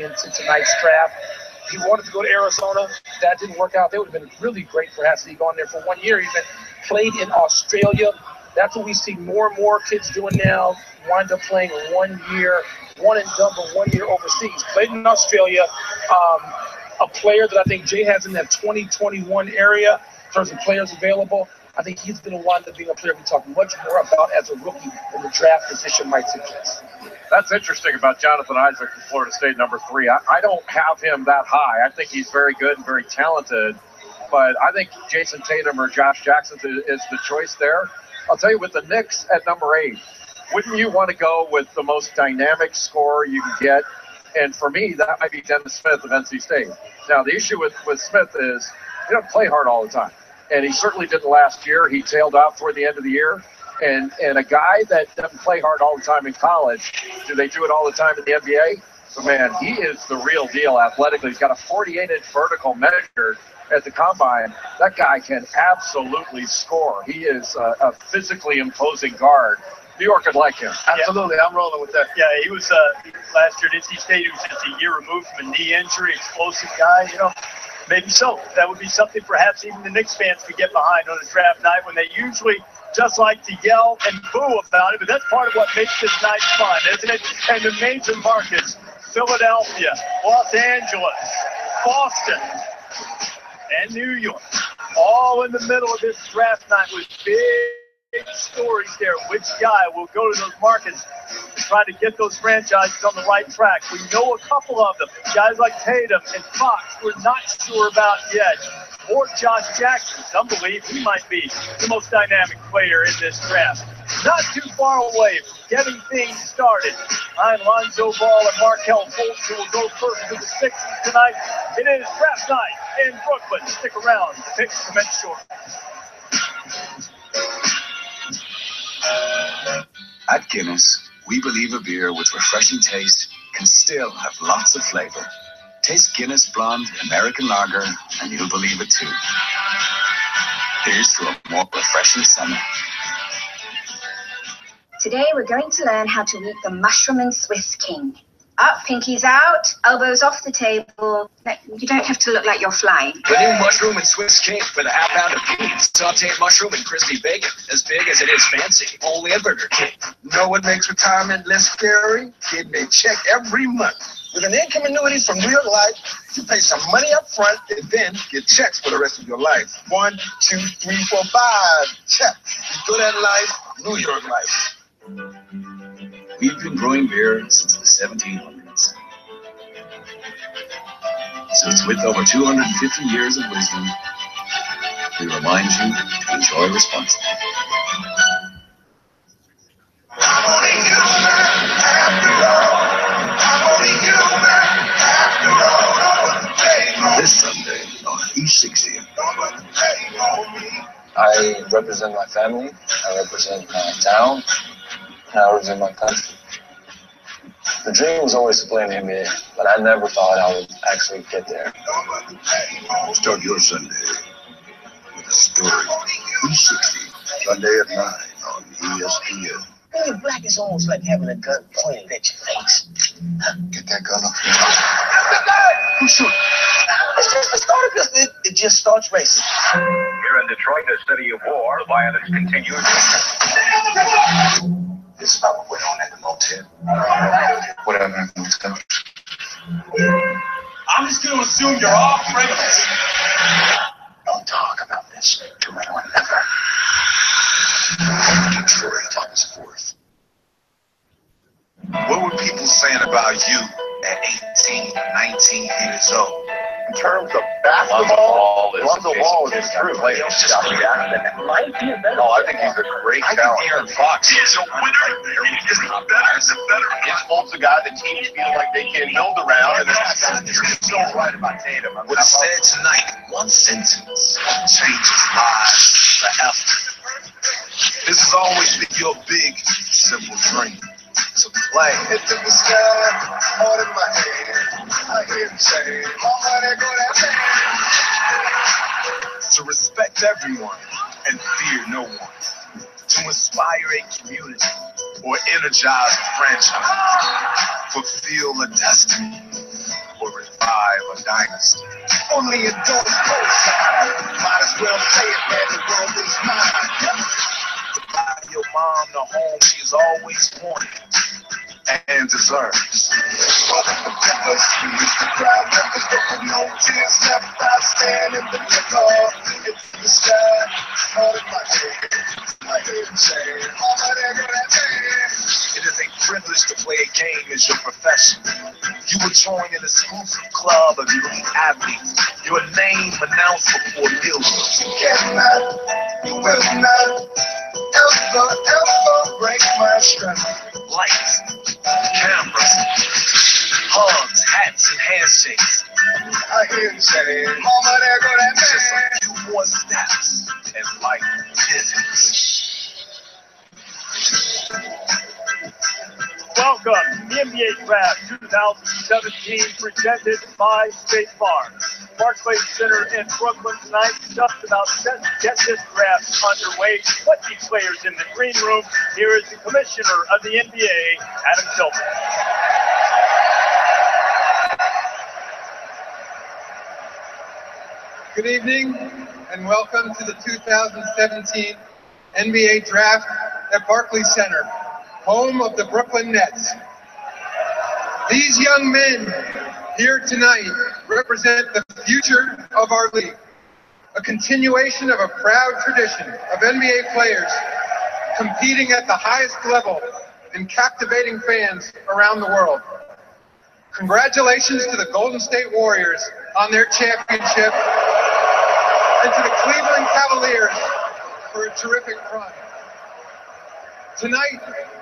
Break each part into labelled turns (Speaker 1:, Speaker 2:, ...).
Speaker 1: into tonight's draft. He wanted to go to Arizona. That didn't work out. They would have been really great for had he gone there for 1 year. Even played in Australia. That's what we see more and more kids doing now. Wind up playing 1 year, one and done, but 1 year overseas. Played in Australia. A player that I think Jay has in that 2021 area in terms of players available. I think he's going to wind up being a player we talk much more about as a rookie than the draft position might suggest.
Speaker 2: That's interesting about Jonathan Isaac from Florida State, number 3. I don't have him that high. I think he's very good and very talented, but I think Jayson Tatum or Josh Jackson is the choice there. I'll tell you, with the Knicks at number 8, wouldn't you want to go with the most dynamic scorer you can get? And for me, that might be Dennis Smith of NC State. Now, the issue with Smith is he doesn't play hard all the time. And he certainly didn't last year. He tailed off toward the end of the year. And a guy that doesn't play hard all the time in college, do they do it all the time in the NBA? So, man, he is the real deal athletically. He's got a 48-inch vertical measured at the combine. That guy can absolutely score. He is a physically imposing guard. New York would like him.
Speaker 3: Absolutely. I'm rolling with that. Yeah, he was last year at NC State. He was just a year removed from a knee injury, explosive guy, Maybe so. That would be something perhaps even the Knicks fans could get behind on a draft night when they usually just like to yell and boo about it. But that's part of what makes this night fun, isn't it? And the major markets, Philadelphia, Los Angeles, Boston, and New York, all in the middle of this draft night with big stories there. Which guy will go to those markets to try to get those franchises on the right track? We know a couple of them. Guys like Tatum and Fox we're not sure about yet. Or Josh Jackson. Some believe he might be the most dynamic player in this draft. Not too far away from getting things started. I'm Lonzo Ball and Markelle Fultz, who will go first to the Sixers tonight. It is draft night in Brooklyn. Stick around. The picks commence shortly.
Speaker 4: At Guinness, we believe a beer with refreshing taste can still have lots of flavor. Taste Guinness Blonde American Lager, and you'll believe it too. Here's to a more refreshing summer.
Speaker 5: Today we're going to learn how to eat the mushroom and Swiss King. Up, pinkies out, elbows off the table. No, you don't have to look like you're flying.
Speaker 6: The new mushroom and Swiss King with a half pound of beans, sauteed mushroom and crispy bacon, as big as it is fancy. Only at Burger King.
Speaker 7: Know what makes retirement less scary? Getting a check every month. With an income annuity from New York Life, you pay some money up front and then get checks for the rest of your life. 1, 2, 3, 4, 5 checks. Good at life, New York Life.
Speaker 4: We've been brewing beer since the 1700s. So it's with over 250 years of wisdom, we remind you to enjoy responsibly. This Sunday on E60.
Speaker 8: I represent my family, I represent my town, and I represent my country. The dream was always to play in the NBA, but I never thought I would actually get there.
Speaker 7: Start your Sunday with a story. E60, Sunday at 9 on ESPN.
Speaker 9: Being black is almost like having a gun pointed at your face.
Speaker 7: Get that gun off your face.
Speaker 9: Who's shooting? It's just the starter pistol. It just starts racing.
Speaker 10: Here in Detroit, the city of war, violence continues.
Speaker 7: This is not what went on at the motel. Whatever happens comes.
Speaker 10: I'm just going to assume you're all pregnant.
Speaker 7: Don't talk about this to anyone ever. Detroit, August 4th. What were people saying about you at 18, 19 years old?
Speaker 2: In terms of basketball, Lonzo Ball is true.
Speaker 10: Might be a better.
Speaker 2: No, I think he's a great talent.
Speaker 7: Aaron Fox
Speaker 10: He's a winner. He's just better and better.
Speaker 2: He's Fultz, a guy that teams feel like they can build around. And
Speaker 7: You're so right about Tatum. What is said tonight, one sentence changes lives forever. This has always been your big, simple dream. To play. Into the sky, heart in my head. I hear him say, Mama, there go that man. To respect everyone and fear no one. To inspire a community or energize a franchise. Fulfill a destiny dynasty. Only a dope co-sign. Might as well say it, man, the world is mine. Your mom, the home she has always wanted and deserves. The crowd members, but with no tears left, I stand in the middle. It's the sky, started my head and shade. Mama, there go that man. It is a privilege to play a game as your profession. You will join an exclusive club of elite athletes. Your name announced before millions. You cannot, you will not ever break my strength. Lights, cameras, hugs, hats, and handshakes. I hear you say, Mama, there go that man. Just a few more steps and life pivots.
Speaker 3: Welcome to the NBA Draft 2017, presented by State Farm. Barclays Center in Brooklyn tonight, just about set to get this draft underway. 20 players in the green room. Here is the commissioner of the NBA, Adam Silver.
Speaker 11: Good evening and welcome to the 2017 NBA Draft at Barclays Center, home of the Brooklyn Nets. These young men here tonight represent the future of our league, a continuation of a proud tradition of NBA players competing at the highest level and captivating fans around the world. Congratulations to the Golden State Warriors on their championship and to the Cleveland Cavaliers for a terrific run. Tonight,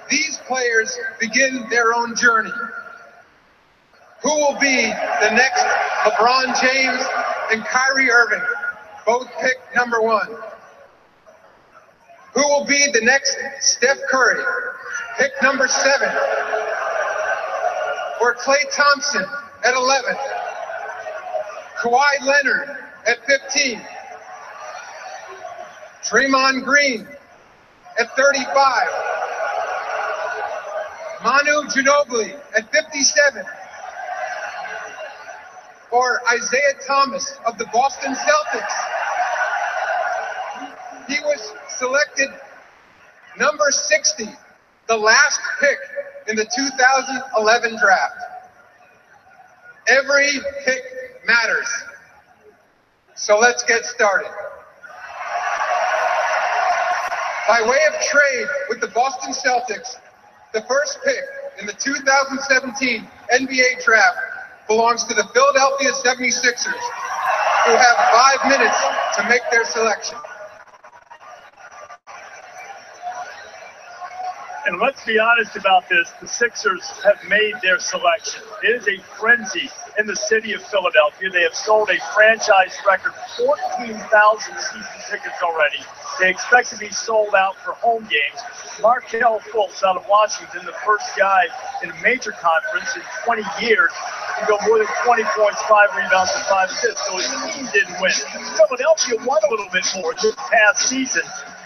Speaker 11: these players begin their own journey. Who will be the next LeBron James and Kyrie Irving, both picked number 1? Who will be the next Steph Curry, pick number 7? Or Klay Thompson at 11? Kawhi Leonard at 15? Draymond Green at 35? Manu Ginobili at 57? Or Isaiah Thomas of the Boston Celtics? He was selected number 60, the last pick in the 2011 draft. Every pick matters. So let's get started. By way of trade with the Boston Celtics, the first pick in the 2017 NBA draft belongs to the Philadelphia 76ers, who have 5 minutes to make their selection.
Speaker 3: And let's be honest about this, the Sixers have made their selection. It is a frenzy in the city of Philadelphia. They have sold a franchise record 14,000 season tickets already. They expect to be sold out for home games. Markelle Fultz out of Washington, the first guy in a major conference in 20 years to go more than 20 points, 5 rebounds, and 5 assists. So his team didn't win. Philadelphia won a little bit more this past season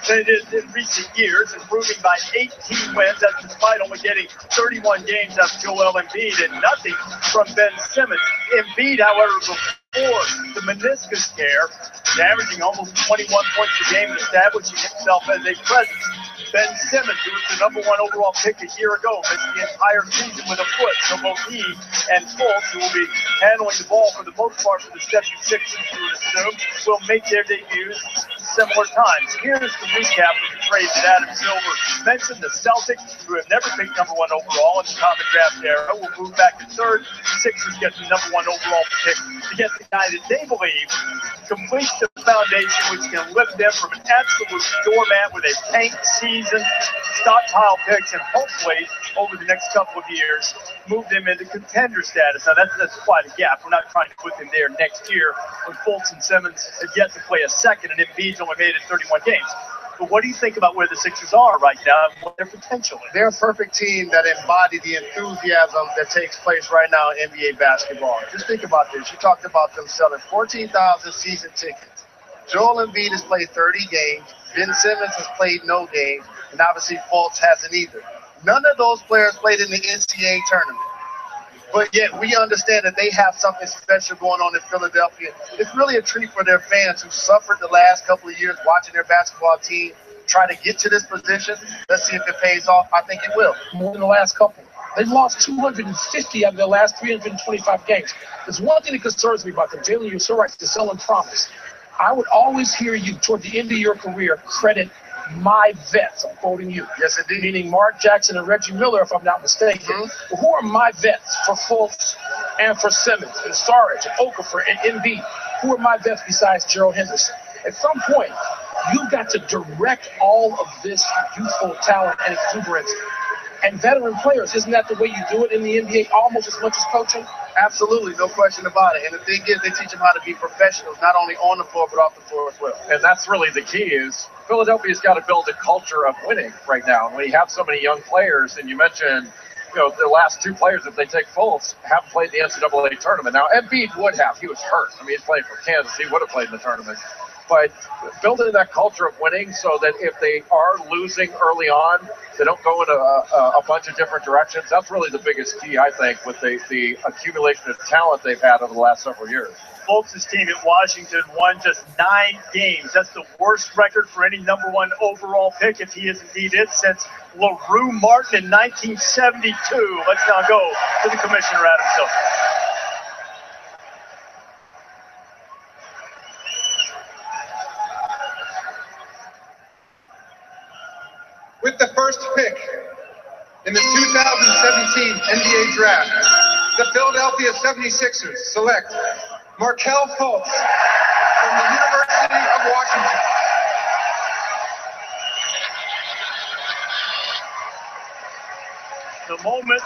Speaker 3: than it is in recent years, improving by 18 wins. That's despite only getting 31 games out of Joel Embiid and nothing from Ben Simmons. Embiid, however, before the meniscus tear, is averaging almost 21 points a game and establishing himself as a presence. Ben Simmons, who was the number 1 overall pick a year ago, missed the entire season with a foot. So both he and Fultz, who will be handling the ball for the most part for the 76ers, you would assume, will make their debuts similar times. Here's the recap of the trade that Adam Silver mentioned. The Celtics, who have never picked number 1 overall in the common draft era, will move back to 3rd. Sixers get the number 1 overall pick to get the guy that they believe completes the foundation, which can lift them from an absolute doormat with a tank season, stockpile picks, and hopefully over the next couple of years move them into contender status. Now that's quite a gap. We're not trying to put them there next year when Fultz and Simmons have yet to play a second and Embiid's only made it 31 games. But what do you think about where the Sixers are right now and what their potential is?
Speaker 12: They're a perfect team that embody the enthusiasm that takes place right now in NBA basketball. Just think about this. You talked about them selling 14,000 season tickets. Joel Embiid has played 30 games. Ben Simmons has played no games. And obviously Fultz hasn't either. None of those players played in the NCAA tournament. but yet we understand that they have something special going on in Philadelphia. It's really a treat for their fans who suffered the last couple of years watching their basketball team try to get to this position. Let's see if it pays off. I think it will.
Speaker 1: More than the last couple. They've lost 250 out of their last 325 games. There's one thing that concerns me about them. Jalen, you're so right, to sell and promise. I would always hear you toward the end of your career credit my vets. I'm quoting you.
Speaker 12: Yes, indeed.
Speaker 1: Meaning Mark Jackson and Reggie Miller, if I'm not mistaken.
Speaker 12: Mm-hmm.
Speaker 1: Well, who are my vets for Fultz and for Simmons and Saric and Okafor and Embiid? Who are my vets besides Gerald Henderson? At some point, you've got to direct all of this youthful talent and exuberance and veteran players. Isn't that the way you do it in the NBA almost as much as coaching?
Speaker 12: Absolutely, no question about it. And the thing is, they teach them how to be professionals, not only on the floor, but off the floor as well.
Speaker 2: And that's really the key is Philadelphia's got to build a culture of winning right now. And when you have so many young players, and you mentioned, the last two players, if they take Fultz, have played the NCAA tournament. Now, Embiid would have. He was hurt. I mean, he's playing for Kansas. He would have played in the tournament. But building that culture of winning so that if they are losing early on, they don't go in a bunch of different directions. That's really the biggest key, I think, with the accumulation of talent they've had over the last several years.
Speaker 3: Fultz's team at Washington won just 9 games. That's the worst record for any number 1 overall pick, if he is indeed it, since LaRue Martin in 1972. Let's now go to the commissioner, Adam Silver.
Speaker 11: With the first pick in the 2017 NBA Draft, the Philadelphia 76ers select Markelle Fultz from the University of Washington.
Speaker 3: The moment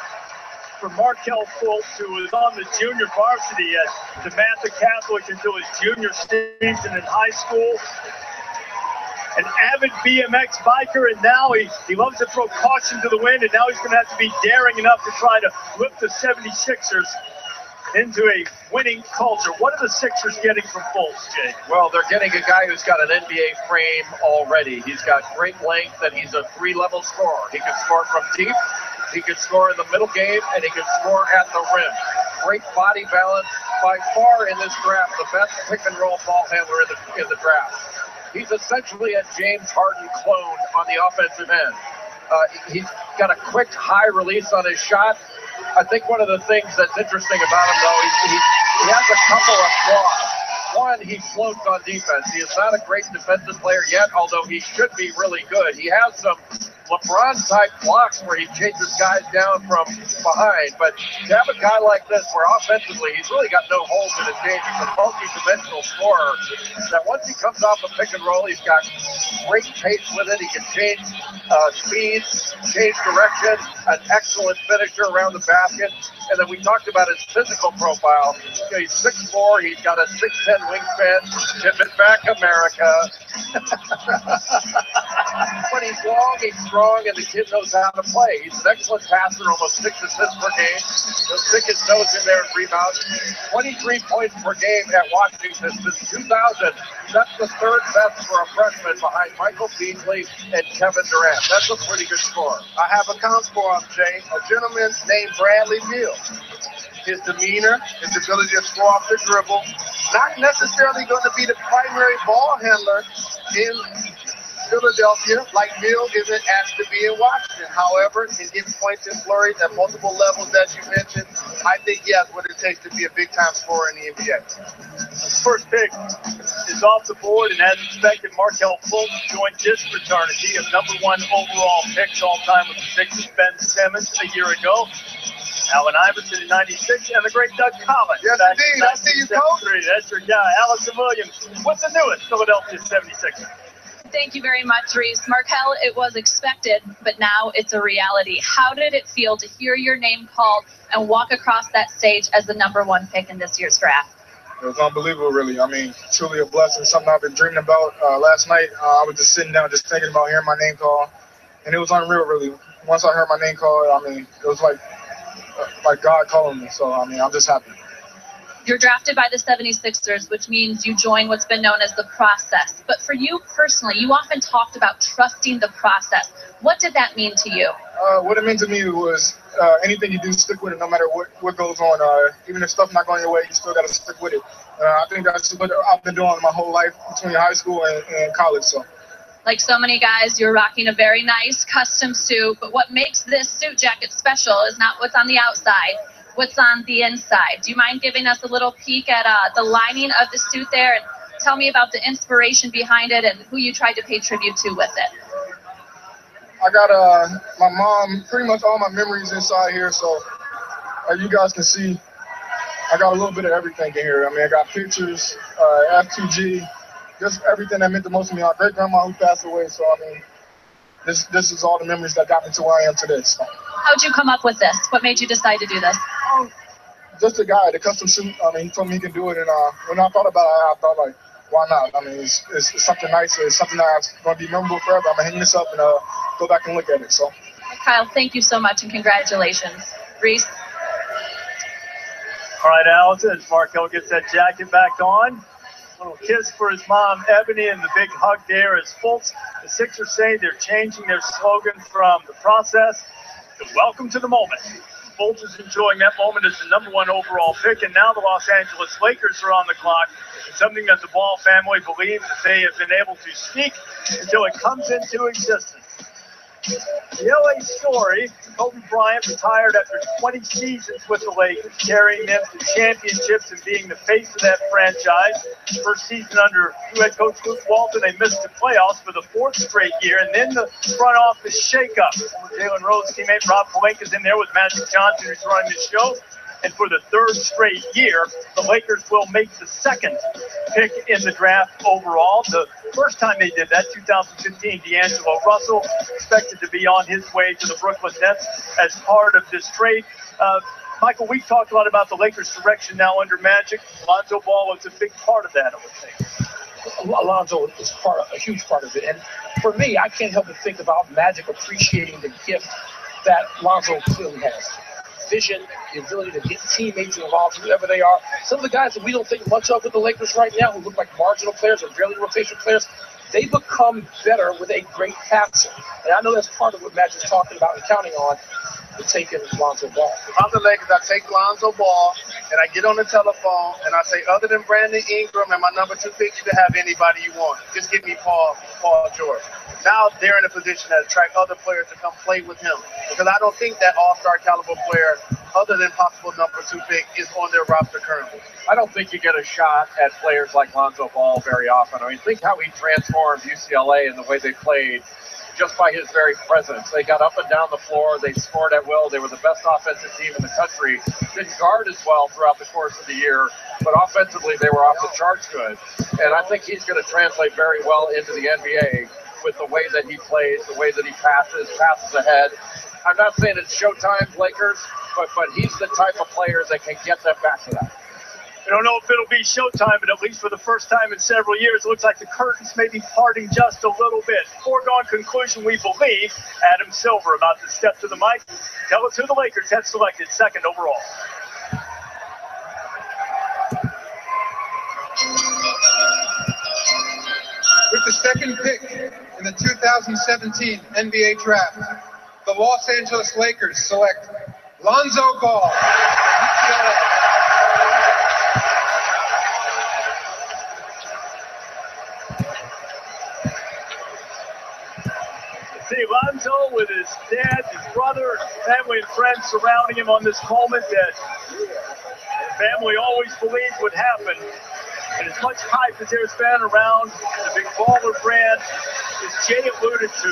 Speaker 3: for Markelle Fultz, who was on the junior varsity at DeMatha Catholic until his junior season in high school. An avid BMX biker, and now he loves to throw caution to the wind, and now he's going to have to be daring enough to try to lift the 76ers into a winning culture. What are the Sixers getting from Fultz, Jay?
Speaker 2: Well, they're getting a guy who's got an NBA frame already. He's got great length, and he's a 3-level scorer. He can score from deep, he can score in the middle game, and he can score at the rim. Great body balance. By far in this draft, the best pick-and-roll ball handler in the draft. He's essentially a James Harden clone on the offensive end. He's got a quick, high release on his shot. I think one of the things that's interesting about him, though, he has a couple of flaws. One, he floats on defense. He is not a great defensive player yet, although he should be really good. He has some LeBron-type blocks where he chases guys down from behind. But to have a guy like this where offensively he's really got no holes in his game, he's a multi-dimensional scorer, that once he comes off a pick and roll, he's got great pace with it. He can change speed, change direction, an excellent finisher around the basket. And then we talked about his physical profile. He's 6'4", he's got a 6'10" wingspan. Tip it back, America. But he's long, he's strong, and the kid knows how to play. He's an excellent passer, almost 6 assists per game. He'll stick his nose in there and rebound. 23 points per game at Washington since 2000. That's the 3rd best for a freshman behind Michael Beasley and Kevin Durant. That's a pretty good score.
Speaker 12: I have accounts for him, Jay. A gentleman named Bradley Beal. His demeanor, his ability to score off the dribble, not necessarily going to be the primary ball handler in Philadelphia, like Beal isn't asked to be in Washington. However, in getting points and flurries at multiple levels, as you mentioned, I think he has what it takes to be a big-time scorer in the NBA.
Speaker 3: First pick is off the board, and as expected, Markelle Fultz joined this fraternity of number 1 overall picks all time with the Sixers, Ben Simmons a year ago. Allen Iverson in 96, and the great Doug Collins.
Speaker 12: Yes, indeed. I see you, Coach.
Speaker 3: That's your guy, Allison Williams. What's the newest Philadelphia 76ers?
Speaker 13: Thank you very much, Reese. Markelle, it was expected, but now it's a reality. How did it feel to hear your name called and walk across that stage as the number 1 pick in this year's draft?
Speaker 14: It was unbelievable, really. I mean, truly a blessing, something I've been dreaming about. Last night, I was just sitting down, just thinking about hearing my name called, and it was unreal, really. Once I heard my name called, I mean, it was like God calling me. So, I mean, I'm just happy.
Speaker 13: You're drafted by the 76ers, which means you join what's been known as the process. But for you personally, you often talked about trusting the process. What did that mean to you?
Speaker 14: What it meant to me was anything you do, stick with it no matter what goes on. Even if stuff's not going your way, you still got to stick with it. I think that's what I've been doing my whole life between high school and college. So.
Speaker 13: Like so many guys, you're rocking a very nice custom suit, but what makes this suit jacket special is not what's on the outside, what's on the inside. Do you mind giving us a little peek at the lining of the suit there, and tell me about the inspiration behind it and who you tried to pay tribute to with it?
Speaker 14: I got my mom, pretty much all my memories inside here, so as you guys can see, I got a little bit of everything in here. I mean, I got pictures, F2G, just everything that meant the most to me. My great-grandma who passed away, so I mean, this is all the memories that got me to where I am today. So.
Speaker 13: How'd you come up with this? What made you decide to do this?
Speaker 14: Just the guy, the custom suit. I mean, he told me he can do it, and when I thought about it, I thought, like, why not? I mean, it's something nice. It's something that's going to be memorable forever. I'm going to hang this up and go back and look at it. So,
Speaker 13: Kyle, thank you so much, and congratulations. Reese?
Speaker 3: All right, Alex, as Markelle gets that jacket back on. Little kiss for his mom, Ebony, and the big hug there as Fultz. The Sixers say they're changing their slogan from the process to welcome to the moment. Fultz is enjoying that moment as the #1 overall pick, and now the Los Angeles Lakers are on the clock. It's something that the Ball family believes that they have been able to speak until it comes into existence. The LA story, Kobe Bryant retired after 20 seasons with the Lakers, carrying them to championships and being the face of that franchise. First season under new head coach Luke Walton, they missed the playoffs for the 4th straight year, and then the front office shakeup. Jalen Rose teammate Rob Pelinka's in there with Magic Johnson, who's running the show. And for the 3rd straight year, the Lakers will make the 2nd pick in the draft overall. The first time they did that, 2015, D'Angelo Russell expected to be on his way to the Brooklyn Nets as part of this trade. Michael, we've talked a lot about the Lakers' direction now under Magic. Lonzo Ball was a big part of that, I would think.
Speaker 1: Lonzo is a huge part of it. And for me, I can't help but think about Magic appreciating the gift that Lonzo clearly has. Vision, the ability to get teammates involved, whoever they are. Some of the guys that we don't think much of with the Lakers right now, who look like marginal players or barely rotation players, they become better with a great passer. And I know that's part of what Magic's talking about and counting on to taking Lonzo Ball.
Speaker 12: If I'm the Lakers, I take Lonzo Ball, and I get on the telephone, and I say, other than Brandon Ingram and my #2 pick, you can have anybody you want. Just give me Paul George. Now they're in a position to attract other players to come play with him. Because I don't think that all-star caliber player, other than possible #2 pick, is on their roster currently.
Speaker 2: I don't think you get a shot at players like Lonzo Ball very often. I mean, think how he transformed UCLA and the way they played just by his very presence. They got up and down the floor. They scored at will. They were the best offensive team in the country. Didn't guard as well throughout the course of the year, but offensively they were off the charts good. And I think he's going to translate very well into the NBA with the way that he plays, the way that he passes ahead. I'm not saying it's Showtime Lakers, but he's the type of player that can get them back to that.
Speaker 3: I don't know if it'll be Showtime, but at least for the first time in several years, it looks like the curtains may be parting just a little bit. Foregone conclusion, we believe. Adam Silver about to step to the mic. Tell us who the Lakers have selected 2nd overall.
Speaker 11: With the 2nd pick in the 2017 NBA Draft, the Los Angeles Lakers select Lonzo Ball, UCLA.
Speaker 3: See Lonzo with his dad, his brother, family and friends surrounding him on this moment that the family always believed would happen. And as much hype as there's been around the big Baller brand, as Jay alluded to,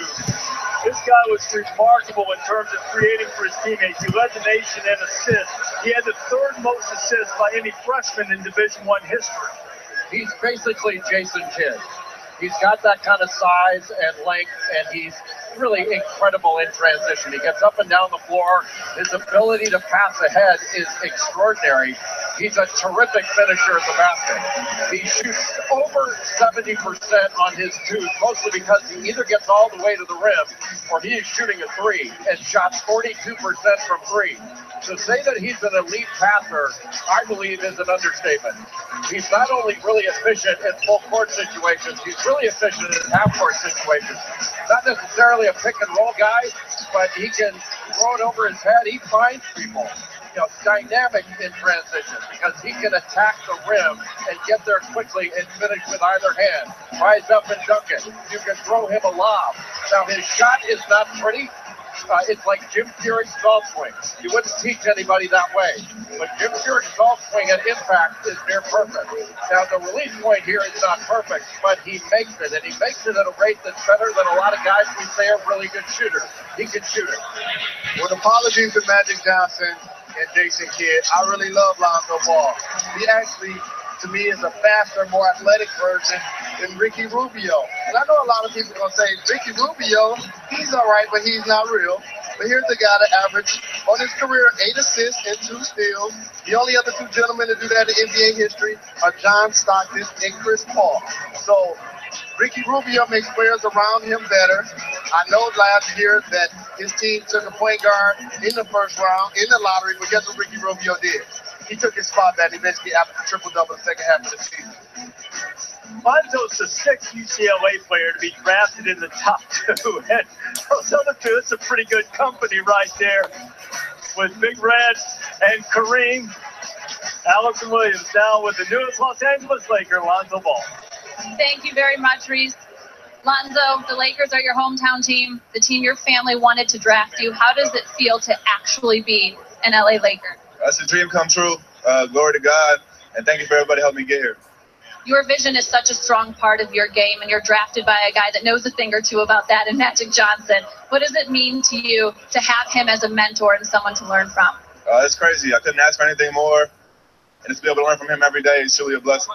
Speaker 3: this guy was remarkable in terms of creating for his teammates. He led the nation in assists. He had the 3rd most assists by any freshman in Division I history.
Speaker 2: He's basically Jason Kidd. He's got that kind of size and length, and he's really incredible in transition. He gets up and down the floor. His ability to pass ahead is extraordinary. He's a terrific finisher at the basket. He shoots over 70% on his twos, mostly because he either gets all the way to the rim or he is shooting a 3 and shot 42% from 3. To say that he's an elite passer, I believe, is an understatement. He's not only really efficient in full court situations, he's really efficient in half court situations. Not necessarily a pick and roll guy, but he can throw it over his head. He finds people. Dynamic in transition because he can attack the rim and get there quickly and finish with either hand. Rise up and dunk it. You can throw him a lob. Now, his shot is not pretty. It's like Jim Furyk's golf swing. You wouldn't teach anybody that way. But Jim Furyk's golf swing at impact is near perfect. Now, the release point here is not perfect, but he makes it, and he makes it at a rate that's better than a lot of guys we say are really good shooters. He can shoot it.
Speaker 12: With apologies to Magic Johnson and Jason Kidd, I really love Lonzo Ball. He actually, to me, is a faster, more athletic version than Ricky Rubio. And I know a lot of people are going to say, Ricky Rubio, he's all right, but he's not real. But here's a guy that averaged on his career 8 assists and 2 steals. The only other 2 gentlemen to do that in NBA history are John Stockton and Chris Paul. So Ricky Rubio makes players around him better. I know last year that his team took a point guard in the first round in the lottery, but guess what Ricky Rubio did? He took his spot back. He basically averaged a triple-double the second half of the season.
Speaker 3: Lonzo's the 6th UCLA player to be drafted in the top 2. And those other 2, it's a pretty good company right there with Big Red and Kareem. Alex Williams now with the newest Los Angeles Laker, Lonzo Ball.
Speaker 13: Thank you very much, Reese. Lonzo, the Lakers are your hometown team, the team your family wanted to draft you. How does it feel to actually be an LA Laker?
Speaker 15: That's a dream come true. Glory to God, and thank you for everybody helping me get here.
Speaker 13: Your vision is such a strong part of your game, and you're drafted by a guy that knows a thing or two about that in Magic Johnson. What does it mean to you to have him as a mentor and someone to learn from?
Speaker 15: It's crazy. I couldn't ask for anything more, and just be able to learn from him every day is truly a blessing.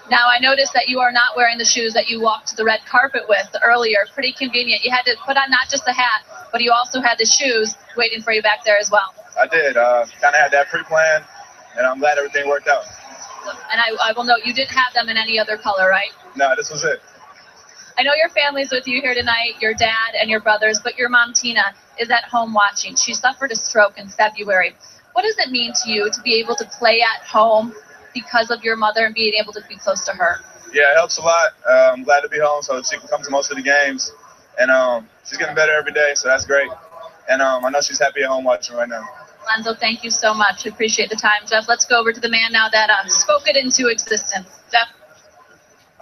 Speaker 13: Now, I noticed that you are not wearing the shoes that you walked the red carpet with earlier. Pretty convenient. You had to put on not just the hat, but you also had the shoes waiting for you back there as well.
Speaker 15: I did. Kind of had that pre-planned, and I'm glad everything worked out.
Speaker 13: And I will note, you didn't have them in any other color, right?
Speaker 15: No, this was it.
Speaker 13: I know your family's with you here tonight, your dad and your brothers, but your mom, Tina, is at home watching. She suffered a stroke in February. What does it mean to you to be able to play at home because of your mother and being able to be close to her?
Speaker 15: Yeah, it helps a lot. I'm glad to be home so she can come to most of the games. And she's getting better every day, so that's great. And I know she's happy at home watching right now.
Speaker 13: Lonzo, thank you so much. Appreciate the time. Jeff, let's go over to the man now that spoke it into existence. Jeff?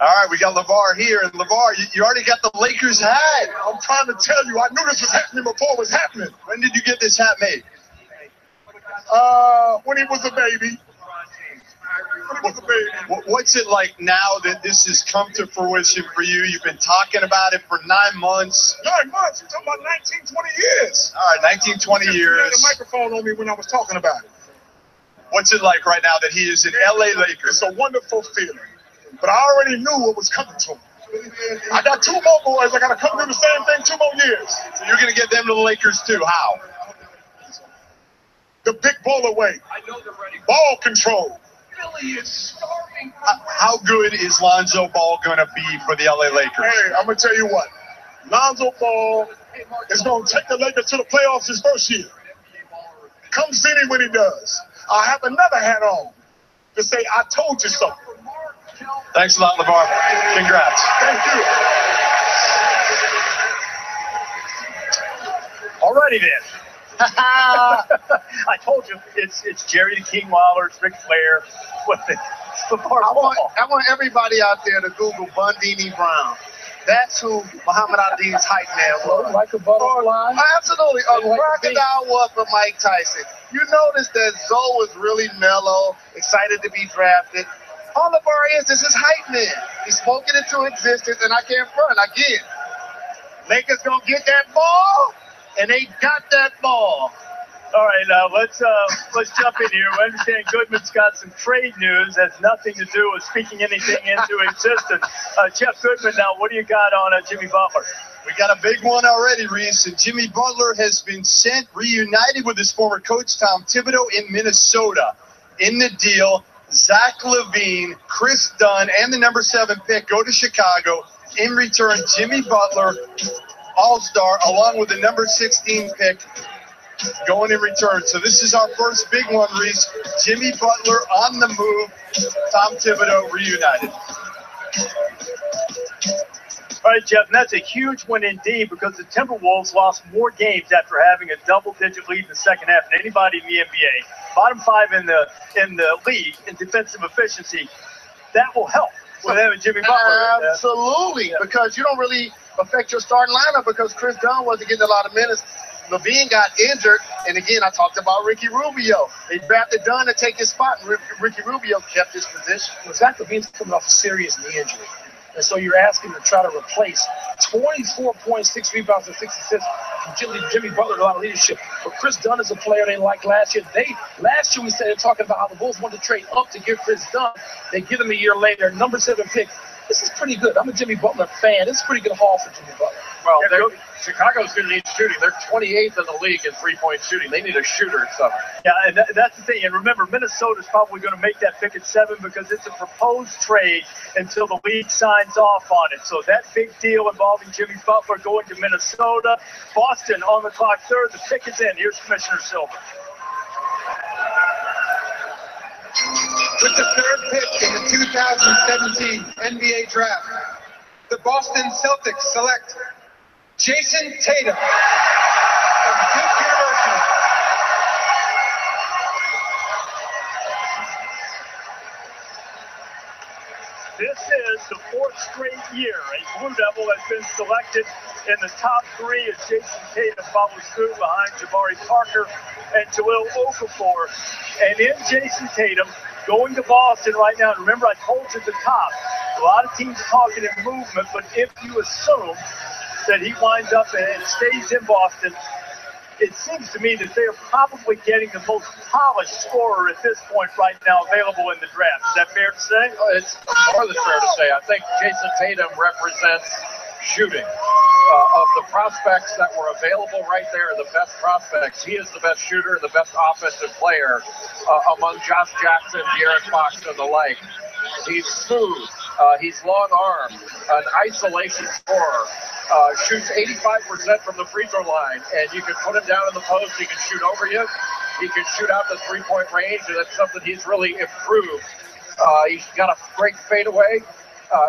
Speaker 16: All right, we got LeVar here. And LeVar, you already got the Lakers hat. I'm trying to tell you, I knew this was happening before it was happening. When did you get this hat made? When he was a baby. What's it like now that this has come to fruition for you? You've been talking about it for 9 months. 9 months? You're talking about 19, 20 years. All right, 19, 20 years. You had a microphone on me when I was talking about it. What's it like right now that he is an LA Laker? It's a wonderful feeling. But I already knew what was coming to him. I got 2 more boys. I got to come do the same thing 2 more years. So you're going to get them to the Lakers too. How? The big ball away. Ball control. How good is Lonzo Ball going to be for the LA Lakers? Hey, I'm going to tell you what. Lonzo Ball is going to take the Lakers to the playoffs his first year. Come see me when he does. I'll have another hat on to say, I told you so. Thanks a lot, LeVar. Congrats. Thank you.
Speaker 3: Alrighty then. I told you, it's Jerry the King Lawler, it's Ric Flair. I
Speaker 12: want everybody out there to Google Bundini Brown. That's who Muhammad Ali's hype man was.
Speaker 1: Like a butterfly?
Speaker 12: Absolutely. A crocodile was for Mike Tyson. You notice that Zoe was really mellow, excited to be drafted. All LeVar is his hype man. He spoke it into existence, and I can't front. Again, Lakers gonna get that ball, and they got that ball.
Speaker 3: All right, now let's jump in here. We understand Goodman's got some trade news. Has nothing to do with speaking anything into existence. Jeff Goodman, now what do you got on Jimmy Butler?
Speaker 16: We got a big one already, Reese. And Jimmy Butler has been reunited with his former coach, Tom Thibodeau, in Minnesota. In the deal, Zach LaVine, Chris Dunn, and the number 7 pick go to Chicago. In return, Jimmy Butler, all-star, along with the number 16 pick, going in return. So this is our first big one, Reese. Jimmy Butler on the move. Tom Thibodeau reunited.
Speaker 3: All right, Jeff, and that's a huge one indeed because the Timberwolves lost more games after having a double-digit lead in the second half than anybody in the NBA. Bottom 5 in the league in defensive efficiency. That will help with having Jimmy Butler.
Speaker 12: Absolutely, because you don't really affect your starting lineup because Chris Dunn wasn't getting a lot of minutes. Levine got injured, and again, I talked about Ricky Rubio. They drafted Dunn to take his spot, and Ricky Rubio kept his position.
Speaker 1: Well, Zach Levine's coming off a serious knee injury. And so you're asking to try to replace 24 points, 6 rebounds, and 6 assists from Jimmy Butler, a lot of leadership. But Chris Dunn is a player they liked last year. Last year we started talking about how the Bulls wanted to trade up to get Chris Dunn. They get him a year later, number 7 pick. This is pretty good. I'm a Jimmy Butler fan. This is a pretty good haul for Jimmy Butler.
Speaker 2: Well, Chicago's going to need shooting. They're 28th in the league in three-point shooting. They need a shooter at 7.
Speaker 3: Yeah, and that's the thing. And remember, Minnesota's probably going to make that pick at 7 because it's a proposed trade until the league signs off on it. So that big deal involving Jimmy Butler going to Minnesota. Boston on the clock third. The pick is in. Here's Commissioner Silver.
Speaker 11: With the 3rd pick in the 2017 NBA Draft, the Boston Celtics select Jayson Tatum from Duke University.
Speaker 3: This is the 4th straight year a Blue Devil has been selected in the top 3 as Jayson Tatum follows through behind Jabari Parker and Jahlil Okafor. And in Jayson Tatum going to Boston right now, and remember I told you at the top, a lot of teams talking in movement, but if you assume that he winds up and stays in Boston, it seems to me that they are probably getting the most polished scorer at this point right now available in the draft. Is that fair to say?
Speaker 2: It's more than fair to say. I think Jayson Tatum represents shooting. Of the prospects that were available right there, the best prospects, he is the best shooter, the best offensive player among Josh Jackson, De'Aaron Fox, and the like. He's smooth. He's long-armed, an isolation scorer. Shoots 85% from the free throw line, and you can put him down in the post. He can shoot over you. He can shoot out the three-point range, and that's something he's really improved. He's got a great fadeaway.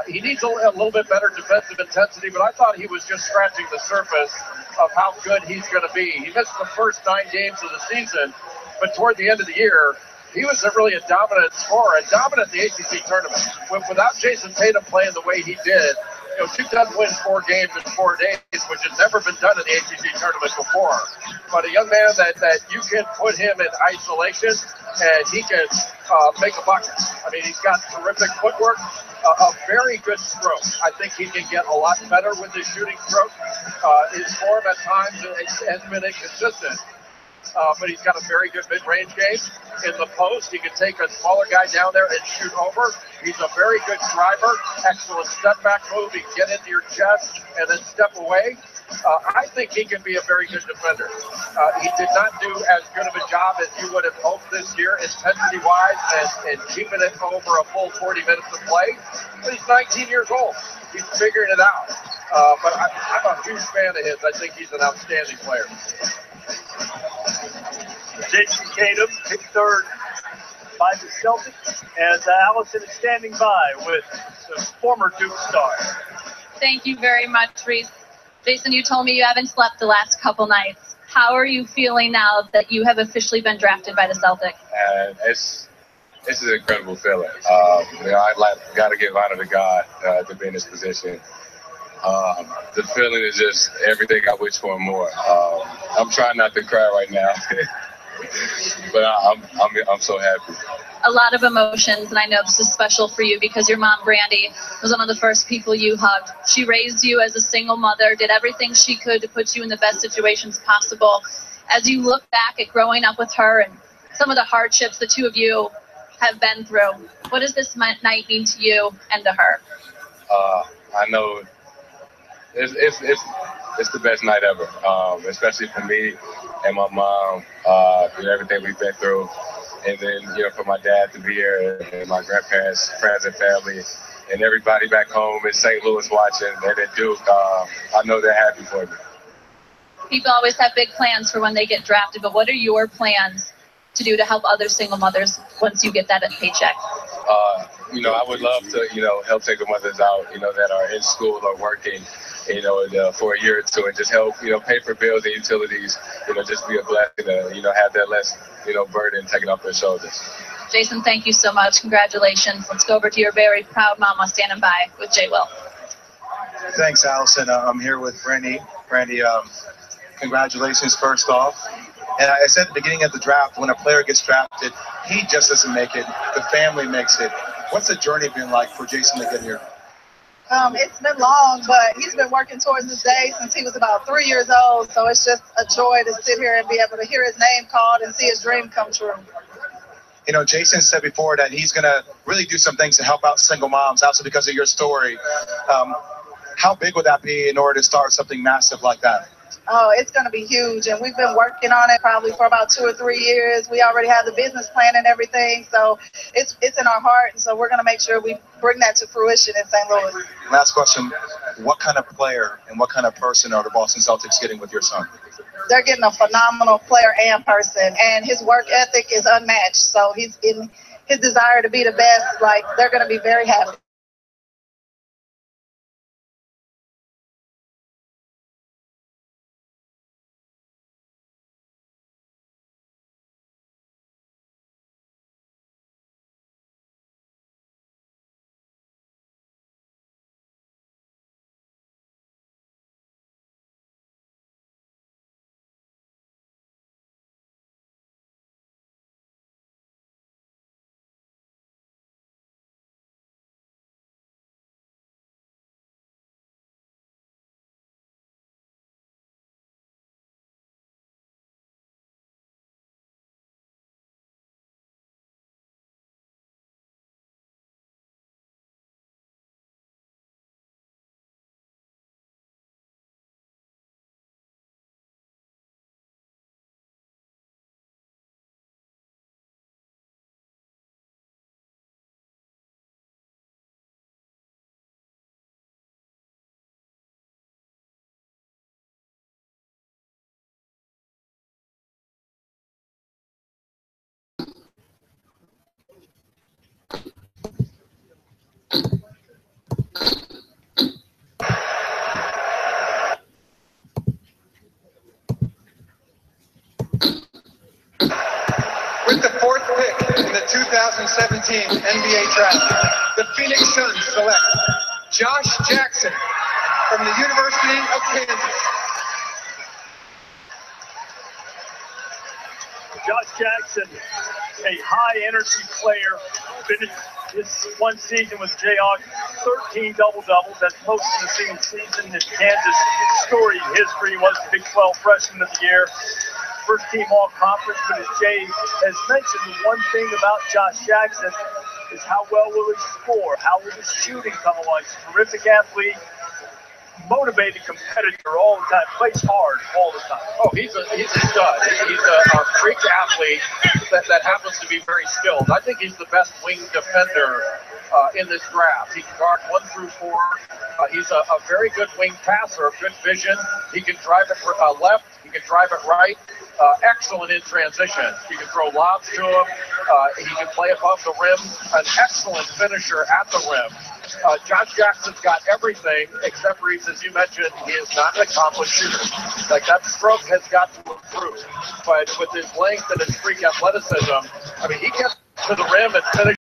Speaker 2: He needs a little bit better defensive intensity, but I thought he was just scratching the surface of how good he's going to be. He missed the first 9 games of the season, but toward the end of the year, he was really a dominant scorer and dominant in the ACC tournament. Without Jayson Tatum playing the way he did, Duke doesn't win 4 games in 4 days, which has never been done in the ACC tournament before. But a young man that you can put him in isolation and he can make a bucket. I mean, he's got terrific footwork, a very good stroke. I think he can get a lot better with his shooting stroke. His form at times has been inconsistent. But he's got a very good mid-range game. In the post, he can take a smaller guy down there and shoot over. He's a very good driver, excellent step-back move. He can get into your chest and then step away. I think he can be a very good defender. He did not do as good of a job as you would have hoped this year, intensity-wise, and keeping it over a full 40 minutes of play. But he's 19 years old. He's figuring it out. But I'm a huge fan of his. I think he's an outstanding player.
Speaker 3: Jayson Tatum picked 3rd by the Celtics as Allison is standing by with the former Duke star.
Speaker 13: Thank you very much, Reese. Jason, you told me you haven't slept the last couple nights. How are you feeling now that you have officially been drafted by the Celtics?
Speaker 17: It's an incredible feeling. I got to give honor to God to be in this position. The feeling is just everything I wish for and more. I'm trying not to cry right now, but I'm so happy.
Speaker 13: A lot of emotions, and I know this is special for you because your mom, Brandy, was one of the first people you hugged. She raised you as a single mother, did everything she could to put you in the best situations possible. As you look back at growing up with her and some of the hardships the two of you have been through, what does this night mean to you and to her?
Speaker 17: I know it's the best night ever, especially for me and my mom, everything we've been through. And then, for my dad to be here and my grandparents, friends and family, and everybody back home in St. Louis watching and at Duke, I know they're happy for me.
Speaker 13: People always have big plans for when they get drafted, but what are your plans to do to help other single mothers once you get that paycheck?
Speaker 17: I would love to, help single mothers out, that are in school or working, for a year or two and just help, pay for bills and utilities, just be a blessing to, have that less, burden taken off their shoulders.
Speaker 13: Jayson, thank you so much. Congratulations. Let's go over to your very proud mama standing by with J. Will.
Speaker 18: Thanks, Allison. I'm here with Brandy. Brandy, congratulations first off. And I said at the beginning of the draft, when a player gets drafted, he just doesn't make it. The family makes it. What's the journey been like for Jayson to get here?
Speaker 19: It's been long, but he's been working towards this day since he was about 3 years old. So it's just a joy to sit here and be able to hear his name called and see his dream come true.
Speaker 18: Jayson said before that he's going to really do some things to help out single moms, also because of your story. How big would that be in order to start something massive like that?
Speaker 19: Oh, it's going to be huge, and we've been working on it probably for about 2 or 3 years. We already have the business plan and everything, so it's in our heart, and so we're going to make sure we bring that to fruition in St. Louis.
Speaker 18: Last question, what kind of player and what kind of person are the Boston Celtics getting with your son?
Speaker 19: They're getting a phenomenal player and person, and his work ethic is unmatched, so he's in his desire to be the best. They're going to be very happy.
Speaker 11: With the 4th pick in the 2017 NBA Draft, the Phoenix Suns select Josh Jackson from the University of Kansas.
Speaker 3: Josh Jackson, a high-energy player, finished his one season with Jayhawk, 13 double-doubles. That's most in a single season in Kansas storied history. He was the Big 12 Freshman of the Year. First team all-conference, but as Jay has mentioned, the one thing about Josh Jackson is how well will he score, how will his shooting come along. He's a terrific athlete, motivated competitor all the time, plays hard all the time.
Speaker 2: Oh, he's a stud. He's a freak athlete that happens to be very skilled. I think he's the best wing defender in this draft. He can guard 1 through 4. He's a very good wing passer, good vision. He can drive it left. He can drive it right. Excellent in transition. You can throw lobs to him. He can play above the rim. An excellent finisher at the rim. Josh Jackson's got everything except for, as you mentioned, he is not an accomplished shooter. That stroke has got to improve. But with his length and his freak athleticism, he gets to the rim and finishes.